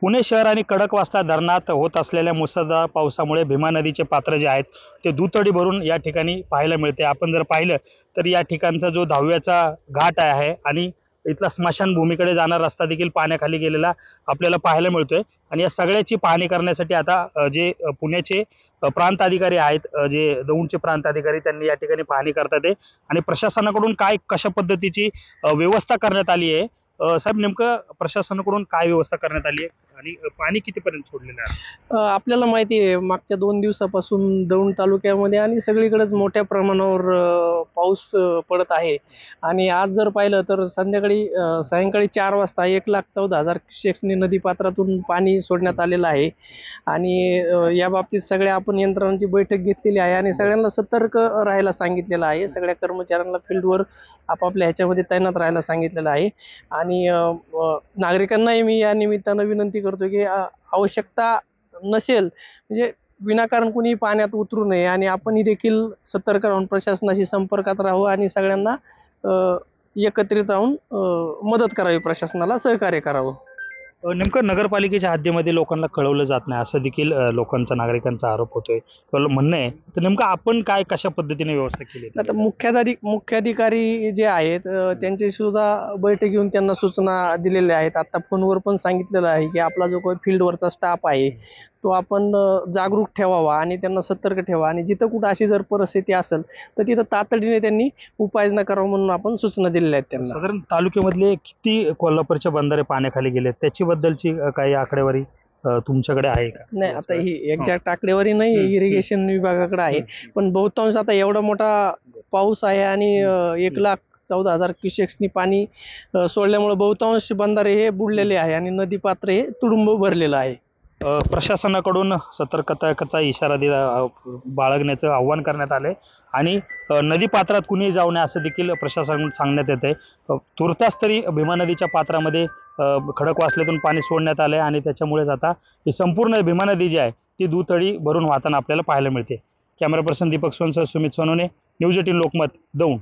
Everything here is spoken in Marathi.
पुणे शहर आणि खडकवासला धरणात होत असलेल्या मुसळधार पावसामुळे भीमा नदीचे पात्र जे आहेत ते दुथडी भरून या ठिकाणी पाहायला मिळते। आपण जर पाहिलं तर या ठिकाणचा जो दहाव्याचा घाट आहे आणि इथला स्मशानभूमीकडे जाणारा रस्ता देखील पाण्याखाली गेलेला आपल्याला पाहायला मिळतोय। आणि या सगळ्याची पाहणी करण्यासाठी आता जे पुण्याचे प्रांत अधिकारी आहेत, जे दौंडचे प्रांत अधिकारी, त्यांनी या ठिकाणी पाहणी करतात आहे आणि प्रशासनाकडून काय कशा पद्धतीची व्यवस्था करण्यात आली आहे। साहेब, नेमकं प्रशासनाकडून काय व्यवस्था करण्यात आली आहे आणि पाणी कितीपर्यंत सोडलेलं आहे? आपल्याला माहिती आहे, मागच्या 2 दिवसापासून दौंड तालुक्यामध्ये आणि सगळीकडेच मोठ्या प्रमाणावर पाऊस पडत आहे। आणि आज जर पाहिलं तर सायंकाळी 4 वाजता 1,14,000 क्युसेक्सनी नदीपात्रातून पाणी सोडण्यात आलेलं आहे। आणि या बाबतीत सगळ्या आपण यंत्रणांची बैठक घेतलेली आहे आणि सगळ्यांना सतर्क राहायला सांगितलेलं आहे। सगळ्या कर्मचाऱ्यांना फील्डवर आपापल्या ह्याच्यामध्ये तैनात राहायला सांगितलेलं आहे। आणि नागरिकांनाही मी या निमित्तानं विनंती करतो की आवश्यकता नसेल म्हणजे विनाकारण कुणी पाण्यात उतरू नये आणि आपणही देखील सतर्क राहून प्रशासनाशी संपर्कात राहू आणि सगळ्यांना एकत्रित राहून मदत करावी, प्रशासनाला सहकार्य करावं। नेमकं नगरपालिकेच्या हद्दीमध्ये लोकांना कळवलं जात नाही असं देखील लोकांचा, नागरिकांचा आरोप होतोय किंवा म्हणणं आहे। तर नेमकं आपण काय कशा पद्धतीने व्यवस्था केली? आता मुख्याधिकारी जे आहेत त्यांची सुद्धा बैठक घेऊन त्यांना सूचना दिलेल्या आहेत। आता फोनवर पण सांगितलेलं आहे की आपला जो काही फील्डवरचा स्टाफ आहे तो आपण जागरूक ठेवावा आणि त्यांना सतर्क ठेवा आणि जिथं कुठं अशी जर परिस्थिती असेल तर तिथं तातडीने त्यांनी उपाययोजना करावं म्हणून आपण सूचना दिलेल्या आहेत त्यांना। साधारण तालुक्यामधले किती कोल्हापूरचे बंधारे पाण्याखाली गेले त्याची बद्दलची काही आकडेवारी तुमच्याकडे आहे का? नाही, आता ही एक्झॅक्ट आकडेवारी नाही, इरिगेशन विभागाकडे आहे। पण बहुतांश आता एवढा मोठा पाऊस आहे आणि 1,14,000 क्युसेक्सनी पाणी सोडल्यामुळे बहुतांश बंधारे हे बुडलेले आहे आणि नदीपात्र हे तुडुंब भरलेलं आहे। प्रशासनाकडून सतर्कतेचा इशारा बाळगण्याचं आव्हान करण्यात आले आणि नदीपात्रात कुणी जाऊ नये असं देखील प्रशासनाकडून सांगण्यात येते। तुर्तास तरी भीमा नदीच्या पात्रामध्ये खडकवासल्यातून पाणी सोडण्यात आले आणि त्याच्यामुळेच आता ही संपूर्ण भीमा नदी जी आहे ती दुथडी भरून वाहताना आपल्याला पाहायला मिळते। कॅमेरा पर्सन दीपक सोनसह सुमित सोनोने, न्यूज 18 लोकमत, दौंड।